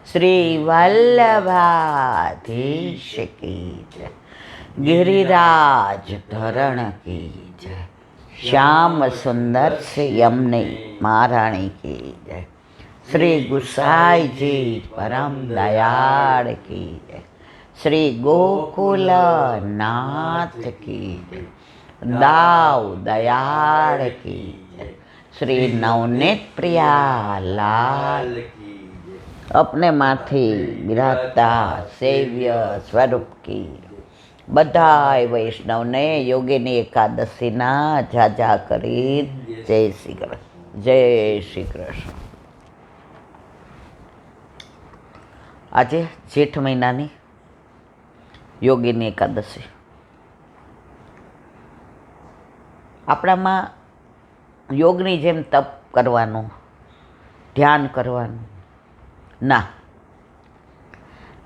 શ્રી વલ્લભાધીશ કી જય, गिरिराज धरण की जय, श्याम सुंदर से यमुने महारानी की जय, श्री गुसाई जी परम दयाल की जय, श्री गोकुल नाथ की जय, दाव दयाल की जय, श्री नवनीत प्रिया लाल की जय, अपने माथे विराजता सेव्य स्वरूप की બધાય વૈષ્ણવને યોગીની એકાદશીના જાજા કરી જય શ્રી કૃષ્ણ, જય શ્રી કૃષ્ણ. આજે જેઠ મહિનાની યોગીની એકાદશી. આપણામાં યોગની જેમ તપ કરવાનું, ધ્યાન કરવાનું ના,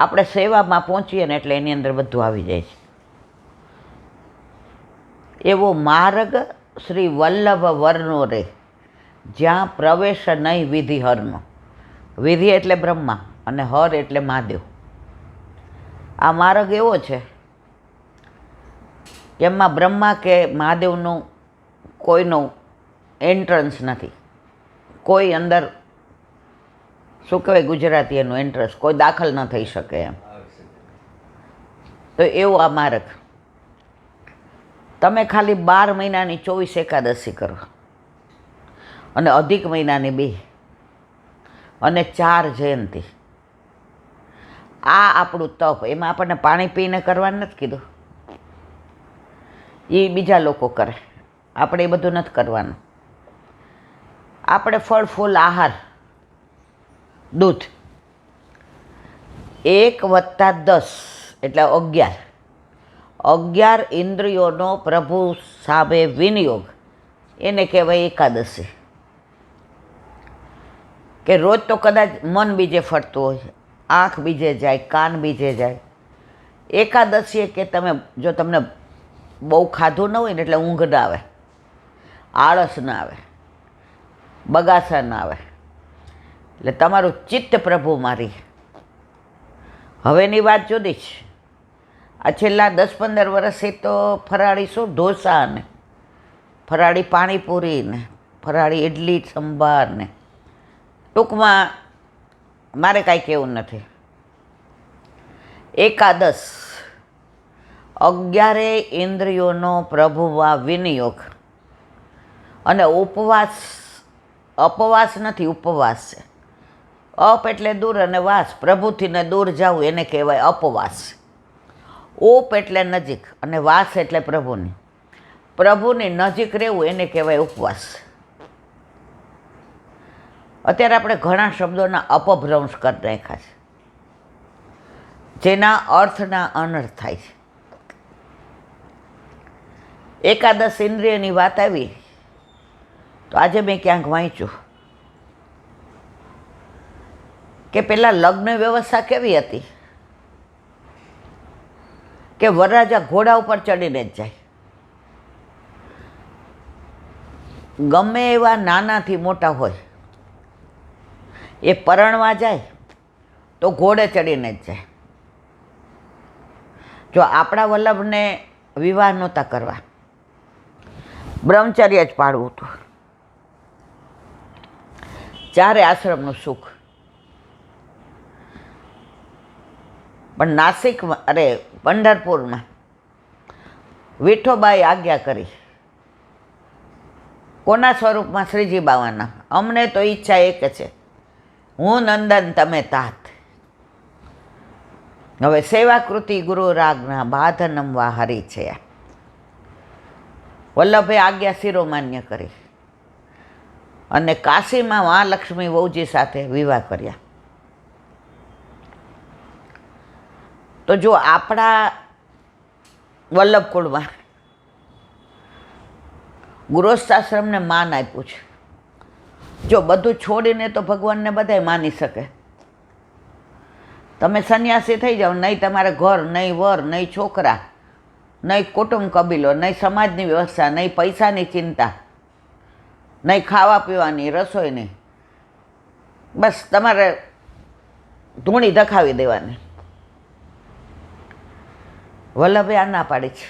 આપણે સેવામાં પહોંચીએ ને એટલે એની અંદર બધું આવી જાય છે. એવો માર્ગ શ્રી વલ્લભ વરનો રે, જ્યાં પ્રવેશ નહીં વિધિ હરનો. વિધિ એટલે બ્રહ્મા અને હર એટલે મહાદેવ. આ માર્ગ એવો છે કે એમાં બ્રહ્મા કે મહાદેવનું કોઈનું એન્ટ્રન્સ નથી. કોઈ અંદર શું કહેવાય ગુજરાતી એનું એન્ટ્રન્સ, કોઈ દાખલ ન થઈ શકે એમ. તો એવું આ માર્ગ. તમે ખાલી 12 મહિનાની 24 એકાદશી કરો અને અધિક મહિનાની 2 અને 4 જયંતી. આ આપણું તપ. એમાં આપણને પાણી પીને કરવાનું નથી કીધું, એ બીજા લોકો કરે, આપણે એ બધું નથી કરવાનું. આપણે ફળ ફૂલ આહાર, દૂધ 1 + 10 એટલે 11. 11 ઇન્દ્રિયોનો પ્રભુ સામે વિનિયોગ, એને કહેવાય એકાદશી. કે રોજ તો કદાચ મન બીજે ફરતું હોય, આંખ બીજે જાય, કાન બીજે જાય. એકાદશી કે તમે જો તમને બહુ ખાધું ન હોય ને એટલે ઊંઘ ના આવે, આળસ ના આવે, બગાસા ના આવે, એટલે તમારું ચિત્ત પ્રભુ મારી. હવેની વાત જુદી છે. આ છેલ્લા 10-15 વર્ષથી તો ફરાળી શું ઢોસા ને ફરાળી પાણીપુરી ને ફરાળી ઇડલી સંભાર ને, ટૂંકમાં મારે કાંઈ કહેવું નથી. એકાદશ 11 ઇન્દ્રિયોનો પ્રભુમાં વિનિયોગ. અને ઉપવાસ, અપવાસ નથી, ઉપવાસ છે. અપ એટલે દૂર અને વાસ, પ્રભુથી ને દૂર જવું એને કહેવાય અપવાસ. ઓપ એટલે નજીક અને વાસ એટલે પ્રભુની. પ્રભુની નજીક રહેવું એને કહેવાય ઉપવાસ. અત્યારે આપણે ઘણા શબ્દોના અપભ્રંશ કરી નાખ્યા છે, જેના અર્થના અનર્થ થાય છે. એકાદશ ઇન્દ્રિયની વાત આવી તો આજે મેં ક્યાંક વાંચ્યું કે પહેલાં લગ્ન વ્યવસ્થા કેવી હતી કે વરરાજા ઘોડા ઉપર ચડીને જ જાય. ગમે એવા નાનાથી મોટા હોય, એ પરણવા જાય તો ઘોડે ચડીને જ જાય. જો આપણા વલ્લભને વિવાહ નહોતા કરવા, બ્રહ્મચર્ય જ પાડવું હતું. 4 આશ્રમનું સુખ. પણ નાસિકમાં, પંઢરપુરમાં વિઠોબાએ આજ્ઞા કરી. કોના સ્વરૂપમાં? શ્રીજી બાવાના. અમને તો ઈચ્છા એક છે, હું નંદન તમે તાત. હવે સેવાકૃતિ ગુરુ રાજ્ઞા બાધનમ વા હરી છે. વલ્લભે આજ્ઞા શિરોમાન્ય કરી અને કાશીમાં મહાલક્ષ્મી વહુજી સાથે વિવાહ કર્યા. તો જો આપણા વલ્લભકુળમાં ગૃહસ્થાશ્રમને માન આપ્યું છે. જો બધું છોડીને તો ભગવાનને બધાય માની શકે. તમે સંન્યાસી થઈ જાઓ, નહીં તમારે ઘર, નહીં વર, નહીં છોકરા, નહીં કુટુંબ કબીલો, નહીં સમાજની વ્યવસ્થા, નહીં પૈસાની ચિંતા, નહીં ખાવા પીવાની, રસોઈની. બસ તમારે ધૂણી ધખાવી દેવાની. વલ્લભે આ ના પાડી છે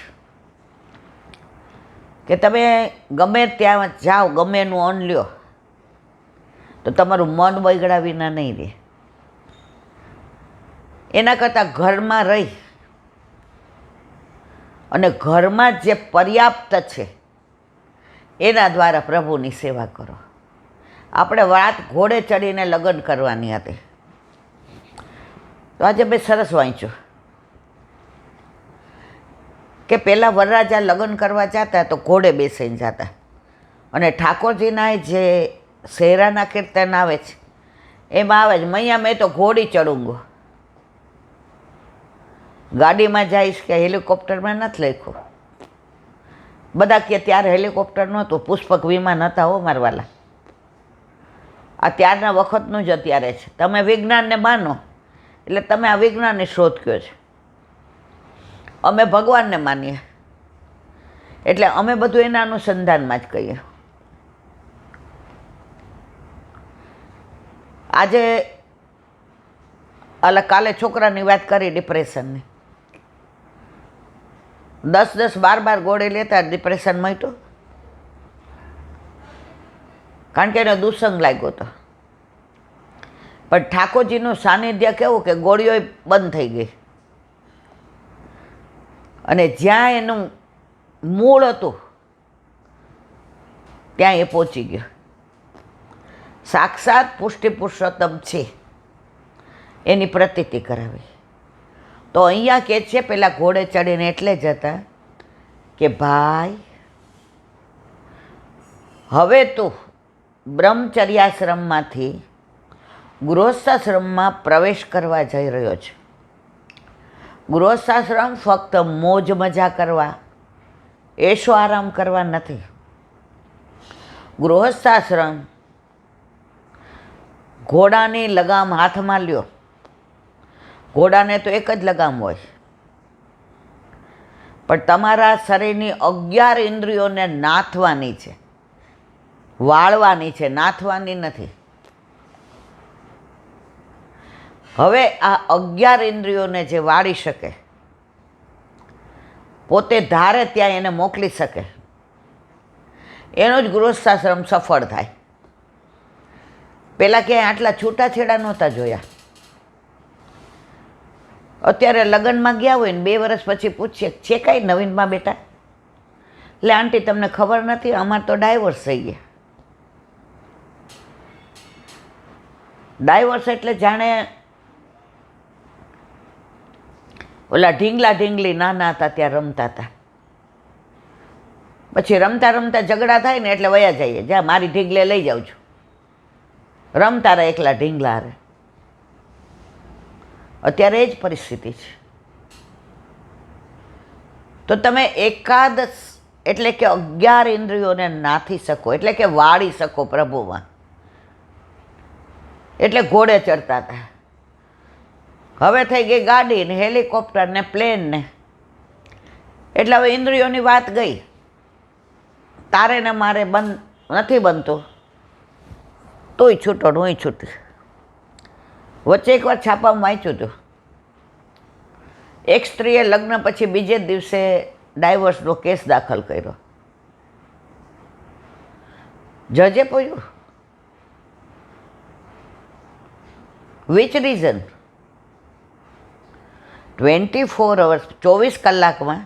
કે તમે ગમે ત્યાં જાઓ, ગમે એનું અન્ન લ્યો તો તમારું મન બગડા વિના નહીં રહે. એના કરતાં ઘરમાં રહી અને ઘરમાં જે પર્યાપ્ત છે એના દ્વારા પ્રભુની સેવા કરો. આપણે વાત ઘોડે ચડીને લગ્ન કરવાની હતી, તો આજે મેં સરસ વાંચ્યું કે પહેલાં વરરાજા લગ્ન કરવા જતા તો ઘોડે બેસીને જતા, અને ઠાકોરજીના જે શેરાના કીર્તન આવે છે એમાં આવે છે, મૈયા મેં તો ઘોડી ચડુંગો. ગાડીમાં જઈશ કે હેલિકોપ્ટરમાં નથી લખ્યું. બધા કે ત્યારે હેલિકોપ્ટર નહોતું, પુષ્પક વિમાન હતા હો મારવાલા. આ ત્યારના વખતનું જ અત્યારે છે. તમે વિજ્ઞાનને માનો એટલે તમે આ વિજ્ઞાનની શોધ કહો છો. અમે ભગવાનને માનીએ એટલે અમે બધું એના અનુસંધાનમાં જ કહીએ. આજે કાલે છોકરાની વાત કરી ડિપ્રેશનની, 10-10, 12-12 ગોળી લેતા ડિપ્રેશન મટ્યું, કારણ કે એને દુસંગ લાગ્યો હતો. પણ ઠાકોરજીનું સાનિધ્ય કેવું કે ગોળીઓ બંધ થઈ ગઈ, અને જ્યાં એનું મૂળ હતું ત્યાં એ પહોંચી ગયો. સાક્ષાત પુષ્ટિ પુરુષોત્તમ છે એની પ્રતીતિ કરાવી. તો અહીંયા કહે છે, પેલા ઘોડે ચડીને એટલે જ હતા કે ભાઈ હવે તું બ્રહ્મચર્યાશ્રમમાંથી ગૃહસ્થાશ્રમમાં પ્રવેશ કરવા જઈ રહ્યો છે. ગૃહસ્થાશ્રમ ફક્ત મોજ મજા કરવા, એશો આરામ કરવા નથી. ગૃહસ્થાશ્રમ ઘોડાની લગામ હાથમાં લ્યો. ઘોડાને તો એક જ લગામ હોય, પણ તમારા શરીરની 11 ઇન્દ્રિયોને નાથવાની છે, વાળવાની છે, નાથવાની નથી. હવે આ 11 ઇન્દ્રિયોને જે વાળી શકે, પોતે ધારે ત્યાં એને મોકલી શકે, એનો જ ગૃહસ્થાશ્રમ સફળ થાય. પહેલાં ક્યાંય આટલા છૂટાછેડા નહોતા જોયા. અત્યારે લગ્નમાં ગયા હોય ને 2 વર્ષ પછી પૂછીએ, છે કાંઈ નવીનમાં બેટા? એટલે આંટી તમને ખબર નથી, અમારે તો ડાયવોર્સ થઈ ગયા. ડાયવોર્સ એટલે જાણે ઓલા ઢીંગલા ઢીંગલી નાના હતા ત્યાં રમતા હતા, પછી રમતા રમતા ઝઘડા થાય ને એટલે વયા જઈએ, જ્યાં મારી ઢીંગલે લઈ જાઉં છું, રમતા રહે એકલા ઢીંગલા હારે. અત્યારે એ જ પરિસ્થિતિ છે. તો તમે એકાદશ એટલે કે 11 ઇન્દ્રિયોને નાથી શકો, એટલે કે વાળી શકો પ્રભુમાં. એટલે ઘોડે ચડતા હતા. હવે થઈ ગઈ ગાડી ને હેલિકોપ્ટર ને પ્લેન ને, એટલે હવે ઇન્દ્રિયોની વાત ગઈ. તારે ને મારે નથી બનતું, તોય છૂટો હું છૂટી. વચ્ચે એકવાર છાપામાં વાંચ્યું હતું, એક સ્ત્રીએ લગ્ન પછી બીજે દિવસે ડાયવોર્સનો કેસ દાખલ કર્યો. જજે પૂછ્યું વિચ રીઝન? 24 અવર્સ, 24 કલાકમાં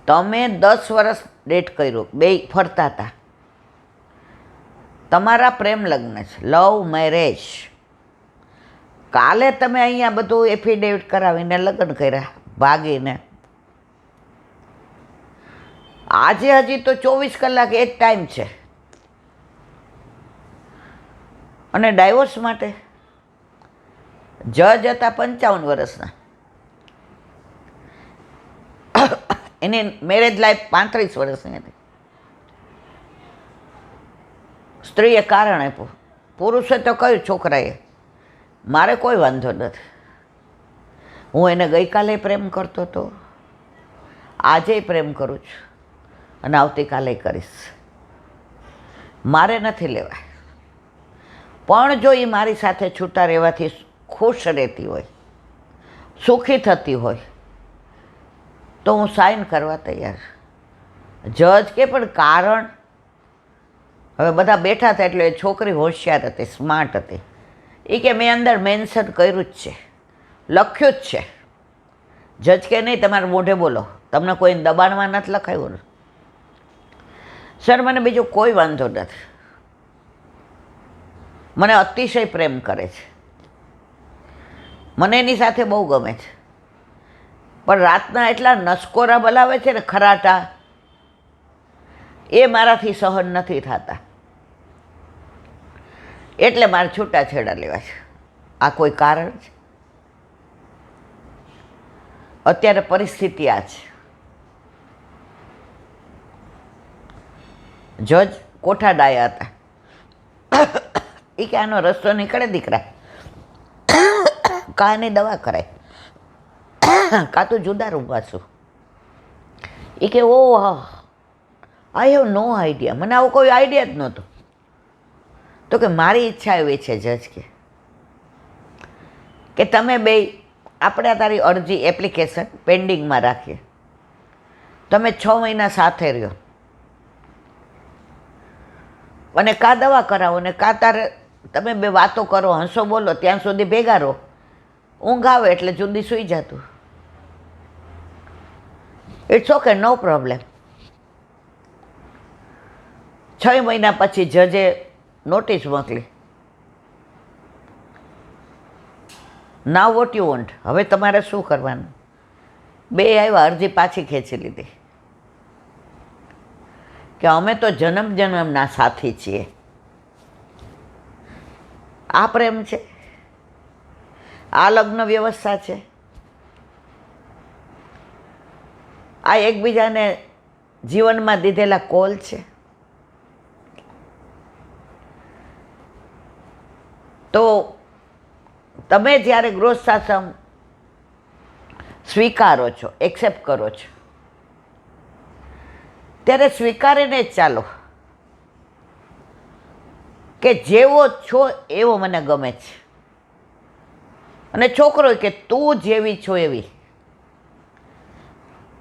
તમે 10 વર્ષ ડેટ કર્યો, બે ફરતા હતા, તમારા પ્રેમ લગ્ન છે, લવ મેરેજ. કાલે તમે અહીંયા બધું એફિડેવિટ કરાવીને લગ્ન કર્યા ભાગીને, આજે હજી તો 24 કલાક એ જ ટાઈમ છે. અને ડાયવોર્સ માટે જજ હતા 55 વર્ષના, એની મેરેજ લાઈફ 35 વર્ષની હતી. સ્ત્રીએ કારણ આપ્યું, પુરુષે તો કહ્યું છોકરાએ, મારે કોઈ વાંધો નથી, હું એને ગઈકાલે પ્રેમ કરતો હતો, આજે પ્રેમ કરું છું અને આવતીકાલે કરીશ, મારે નથી લેવાય. પણ જો એ મારી સાથે છૂટા રહેવાથી ખુશ રહેતી હોય, સુખી થતી હોય, તો હું સાઇન કરવા તૈયાર. જજ કે પણ કારણ, હવે બધા બેઠા હતા એટલે છોકરી હોશિયાર હતી, સ્માર્ટ હતી. એ કે મેં અંદર મેન્શન કર્યું જ છે, લખ્યું જ છે. જજ કે નહીં, તમારે મોઢે બોલો, તમને કોઈ દબાણમાં નથી લખાયું ને. સર મને બીજું કોઈ વાંધો નથી, મને અતિશય પ્રેમ કરે છે, મને એની સાથે બહુ ગમે છે, પણ રાતના એટલા નસકોરા બોલાવે છે ને, ખરાટા, એ મારાથી સહન નથી થતા, એટલે મારે છૂટાછેડા લેવા છે. આ કોઈ કારણ છે? અત્યારે પરિસ્થિતિ આ છે. જજ કોઠા ડાયા હતા. એ કે આનો રસ્તો નીકળે દીકરા, કાંની દવા કરાય, કાં તો જુદા રૂપાશું. એ કે ઓ આઈ હેવ નો આઈડિયા, મને આવો કોઈ આઈડિયા જ નહોતો. તો કે મારી ઈચ્છા એવી છે જજ કે તમે બે આપણે તારી અરજી એપ્લિકેશન પેન્ડિંગમાં રાખીએ, તમે 6 મહિના સાથે રહ્યો અને કાં દવા કરાવો ને કાં તારે તમે બે વાતો કરો, હંસો બોલો, ત્યાં સુધી ભેગા રહો. ઊંઘ આવે એટલે જુદી સૂઈ જતું. It's okay, no problem. 6 મહિના પછી જજે નોટિસ મોકલી, નાવ વોટ યુ વોન્ટ, હવે તમારે શું કરવાનું? બે આવ્યા, અરજી પાછી ખેંચી લીધી કે અમે તો જન્મ જન્મના સાથી છીએ. આ પ્રેમ છે? આ લગ્ન વ્યવસ્થા છે? આ એકબીજાને જીવનમાં દીધેલા કોલ છે? તો તમે જ્યારે ગૃહસ્થાશ્રમ સ્વીકારો છો, એક્સેપ્ટ કરો છો, ત્યારે સ્વીકારીને જ ચાલો કે જેવો છો એવો મને ગમે છે. અને છોકરો કે તું જેવી છો એવી.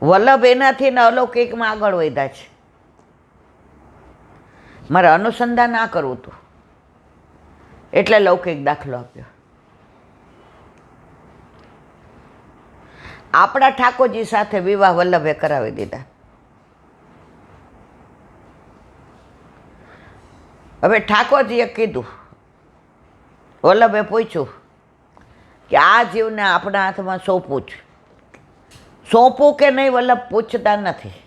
વલ્લભ એનાથી ને અલૌકિકમાં આગળ વધ્યા છે. મારે અનુસંધાન ના કરવું હતું એટલે લૌકિક દાખલો આપ્યો. આપણા ઠાકોરજી સાથે વિવાહ વલ્લભે કરાવી દીધા. હવે ઠાકોરજીએ કીધું, વલ્લભે પૂછ્યું કે આ જીવને આપણા હાથમાં સોંપવું છે. સોંપવું કે નહીં વલ્લભ પૂછતા નથી,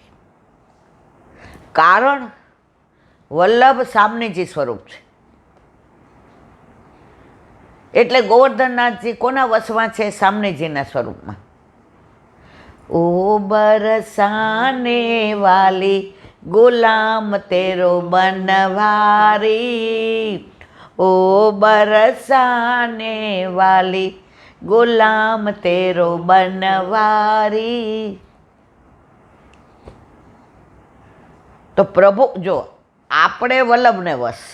કારણ વલ્લભ સામનેજી સ્વરૂપ છે. એટલે ગોવર્ધનનાથજી કોના વશમાં છે? સામનેજીના સ્વરૂપમાં. ઓ બરસાને વાલી ગુલામ તેરો બનવારી, ઓ બરસાને વાલી ગુલામ તેરો બનવારી. તો પ્રભુ જો આપણે વલ્લભને વશ,